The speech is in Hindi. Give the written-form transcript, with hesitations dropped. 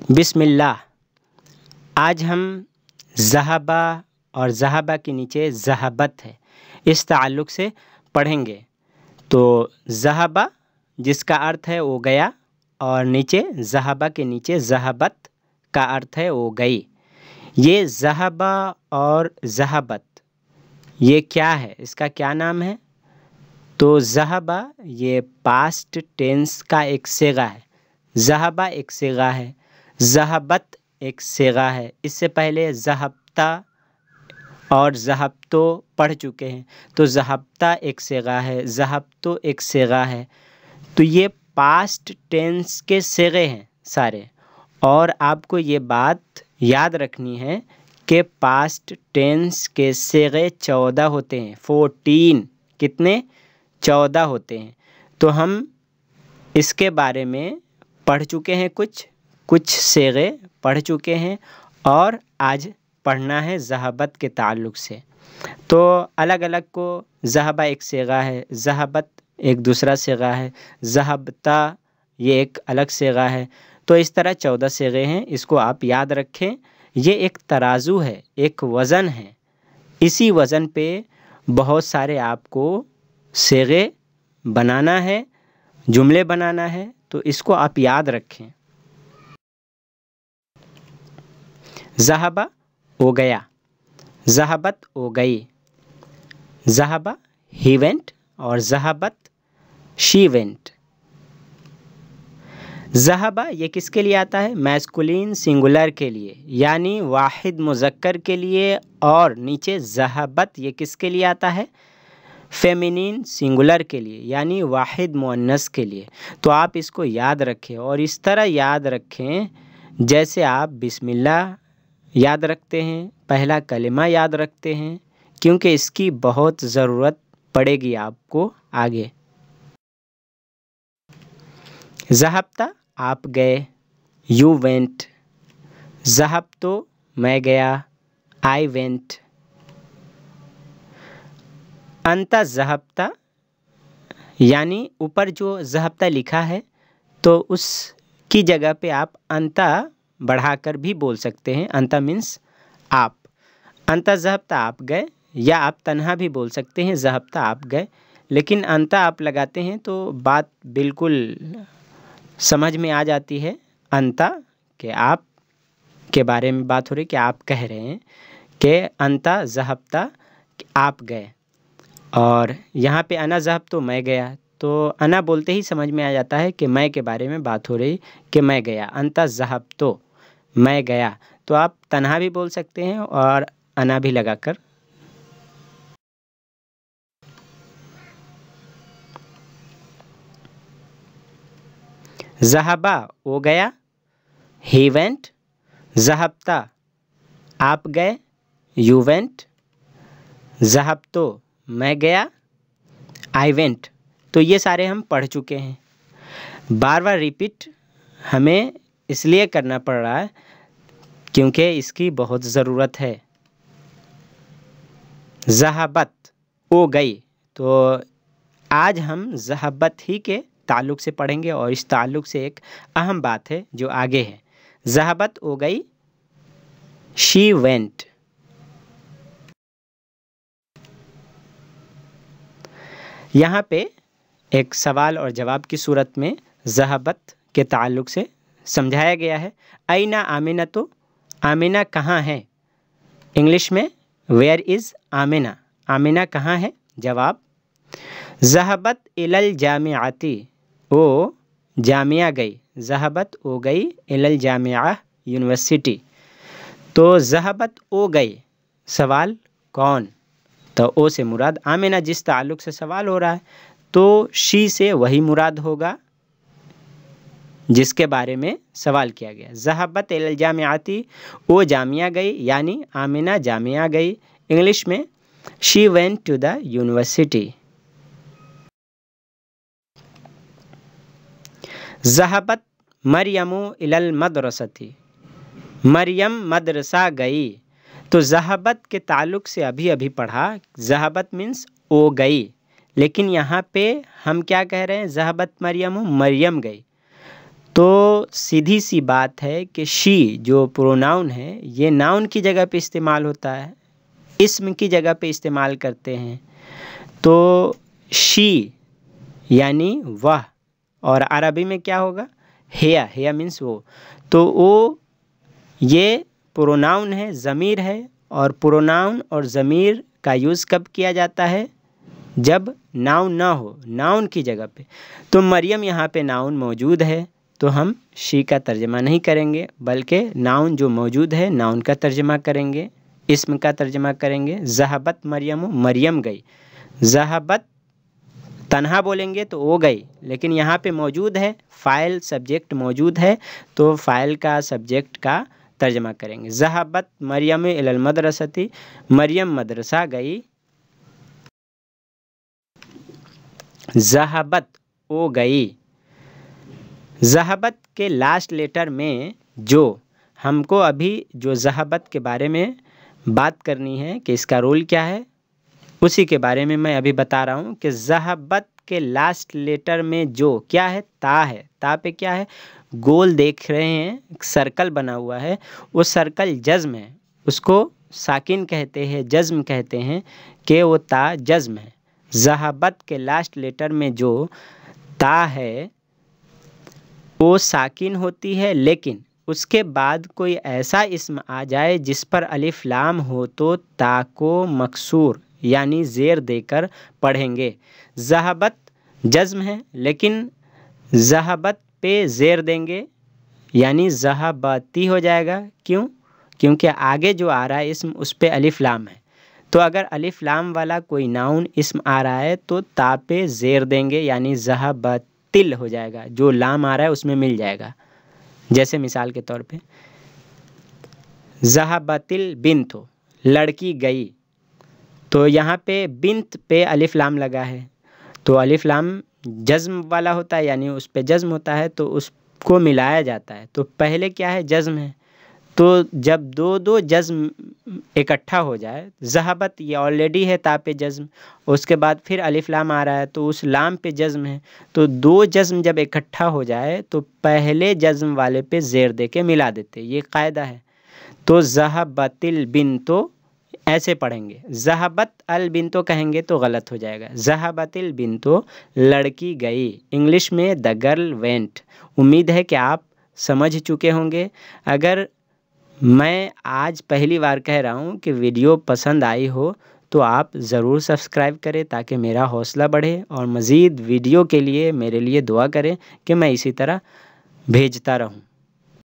बिस्मिल्लाह। आज हम ज़हाबा और ज़हाबा के नीचे ज़हाबत है, इस ताल्लुक़ से पढ़ेंगे। तो ज़हाबा जिसका अर्थ है वो गया, और नीचे ज़हाबा के नीचे ज़हाबत का अर्थ है वो गई। ये ज़हाबा और ज़हाबत ये क्या है, इसका क्या नाम है? तो ज़हाबा ये पास्ट टेंस का एक सिगा है। ज़हाबा एक सिगा है, ज़हाबत एक सिगा है। इससे पहले ज़हबता और ज़हबतो पढ़ चुके हैं। तो ज़हबता एक सिगा है, ज़हबतो एक सिगा है। तो ये पास्ट टेंस के सिगे हैं सारे। और आपको ये बात याद रखनी है कि पास्ट टेंस के सिगे 14 होते हैं। 14 कितने? 14 होते हैं। तो हम इसके बारे में पढ़ चुके हैं, कुछ सिगे पढ़ चुके हैं, और आज पढ़ना है ज़हाबत के ताल्लुक़ से। तो अलग अलग को ज़हाबा एक सिगा है, ज़हाबत एक दूसरा सिगा है, ज़हबता ये एक अलग सिगा है। तो इस तरह 14 सिगे हैं, इसको आप याद रखें। ये एक तराजू है, एक वज़न है। इसी वज़न पे बहुत सारे आपको सिगे बनाना है, जुमले बनाना है। तो इसको आप याद रखें। ज़हाबा हो गया, ज़हाबत हो गई। ज़हाबा ही वेंट और ज़हाबत शी वेंट। ज़हाबा ये किसके लिए आता है? मैस्कुलिन सिंगुलर के लिए, यानी वाहिद मुज़क्कर के लिए। और नीचे ज़हाबत ये किसके लिए आता है? फेमिनिन सिंगुलर के लिए, यानी वाहिद मुअन्नस के लिए। तो आप इसको याद रखें, और इस तरह याद रखें जैसे आप बिस्मिल्लाह याद रखते हैं, पहला कलिमा याद रखते हैं, क्योंकि इसकी बहुत ज़रूरत पड़ेगी आपको आगे। ज़हबता आप गए, यू वेंट। ज़हबतो मैं गया, आई वेंट। अंता ज़हबता, यानी ऊपर जो ज़हबता लिखा है तो उसकी जगह पे आप अंता बढ़ाकर भी बोल सकते हैं। अंता मीन्स आप। अंता ज़हबता आप गए, या आप तन्हा भी बोल सकते हैं ज़हबता आप गए। लेकिन अंता आप लगाते हैं तो बात बिल्कुल समझ में आ जाती है। अंता के आप के बारे में बात हो रही, कि आप कह रहे हैं कि अंता ज़हबता आप गए। और यहाँ पे अना ज़हब तो मैं गया, तो अना बोलते ही समझ में आ जाता है कि मैं के बारे में बात हो रही, कि मैं गया। अंता ज़हब तो मैं गया। तो आप तन्हा भी बोल सकते हैं और अना भी लगाकर। ज़हाबा वो गया, ही वेंट। ज़हबता आप गए, यू वेंट। ज़हबतो मैं गया, आई वेंट। तो ये सारे हम पढ़ चुके हैं। बार बार रिपीट हमें इसलिए करना पड़ रहा है क्योंकि इसकी बहुत ज़रूरत है। ज़हाबत वो गई। तो आज हम ज़हाबत ही के ताल्लुक़ से पढ़ेंगे, और इस ताल्लुक़ से एक अहम बात है जो आगे है। ज़हाबत हो गई, शी वेंट। यहाँ पे एक सवाल और जवाब की सूरत में ज़हाबत के ताल्लुक़ से समझाया गया है। आइना आमिना, तो आमिना कहाँ है? इंग्लिश में वेयर इज़ आमिना, आमिना कहाँ है? जवाब ज़हबत इलल जामियाती, वो जामिया गई। ज़हबत हो गई, इलल जामिया यूनिवर्सिटी। तो ज़हबत हो गई, सवाल कौन? तो ओ से मुराद आमिना, जिस ताल्लुक़ से सवाल हो रहा है। तो शी से वही मुराद होगा जिसके बारे में सवाल किया गया। ज़हबत इलल जामियाती, वो जामिया गई, यानी आमिना जामिया गई। इंग्लिश में she went to the university. ज़हबत मरियमु इलल मदरसती, मरियम मदरसा गई। तो ज़हबत के ताल्लुक़ से अभी अभी पढ़ा, ज़हबत मीन्स वो गई। लेकिन यहाँ पे हम क्या कह रहे हैं? ज़हबत मरियमु, मरियम गई। तो सीधी सी बात है कि शी जो प्रोनाउन है ये नाउन की जगह पे इस्तेमाल होता है, इस्म की जगह पे इस्तेमाल करते हैं। तो शी यानी वह, और अरबी में क्या होगा, हिया, हिया मीन्स वो। तो वो ये प्रोनाउन है, ज़मीर है, और प्रोनाउन और ज़मीर का यूज़ कब किया जाता है, जब नाउन ना हो, नाउन की जगह पे। तो मरियम यहाँ पे नाउन मौजूद है, तो हम शी का तर्जमा नहीं करेंगे, बल्कि नाउन जो मौजूद है नाउन का तर्जमा करेंगे, इस्म का तर्जमा करेंगे। ज़हबत मरियम, मरियम गई। ज़हबत तन्हा बोलेंगे तो वो गई, लेकिन यहाँ पे मौजूद है, फ़ाइल सब्जेक्ट मौजूद है, तो फ़ाइल का सब्जेक्ट का तर्जमा करेंगे। ज़हबत मरियम इलल मदरसती, मरियम मदरसा गई। ज़हबत वो गई। ज़हबत के लास्ट लेटर में जो हमको अभी जो ज़हबत के बारे में बात करनी है कि इसका रोल क्या है, उसी के बारे में मैं अभी बता रहा हूँ कि ज़हबत के लास्ट लेटर में जो क्या है, ता है। ता पे क्या है, गोल देख रहे हैं, एक सर्कल बना हुआ है, वो सर्कल जज़्म है, उसको साकिन कहते हैं, जज़्म कहते हैं कि वो ता जज़्म है। ज़हबत के लास्ट लेटर में जो ता है वो साकिन होती है, लेकिन उसके बाद कोई ऐसा इस्म आ जाए जिस पर अलिफ लाम हो तो ता को मकसूर यानी ज़ेर देकर पढ़ेंगे। ज़हबत जज़्म है, लेकिन ज़हबत पे ज़ेर देंगे यानी ज़हबती हो जाएगा। क्यों? क्योंकि आगे जो आ रहा है इस्म उस पे अलिफ लाम है। तो अगर अलिफ लाम वाला कोई नाउन इस्म आ रहा है तो ता पे ज़ेर देंगे यानी ज़हबतिल हो जाएगा, जो लाम आ रहा है उसमें मिल जाएगा। जैसे मिसाल के तौर पे ज़हबतिल बिन्तो, लड़की गई, तो यहाँ पे बिन्त पे अलिफ लाम लगा है, तो अलिफ लाम जज़्म वाला होता है यानी उस पे जज़्म होता है, तो उसको मिलाया जाता है। तो पहले क्या है, जज़्म है, तो जब दो दो जज़्म इकट्ठा हो जाए, ज़हबत ये ऑलरेडी है ता पे जज़्म, उसके बाद फिर अलिफ लाम आ रहा है तो उस लाम पे जज़्म है, तो दो जज़्म जब इकट्ठा हो जाए तो पहले जज़्म वाले पे ज़ेर दे के मिला देते, ये कायदा है। तो ज़हबतिल बिन्तो ऐसे पढ़ेंगे, ज़हबत अल बिन्तो कहेंगे तो गलत हो जाएगा। ज़हबतिल बिन्तो, लड़की गई। इंग्लिश में द गर्ल वेंट। उम्मीद है कि आप समझ चुके होंगे। अगर मैं आज पहली बार कह रहा हूँ कि वीडियो पसंद आई हो तो आप ज़रूर सब्सक्राइब करें ताकि मेरा हौसला बढ़े, और मज़ीद वीडियो के लिए मेरे लिए दुआ करें कि मैं इसी तरह भेजता रहूँ।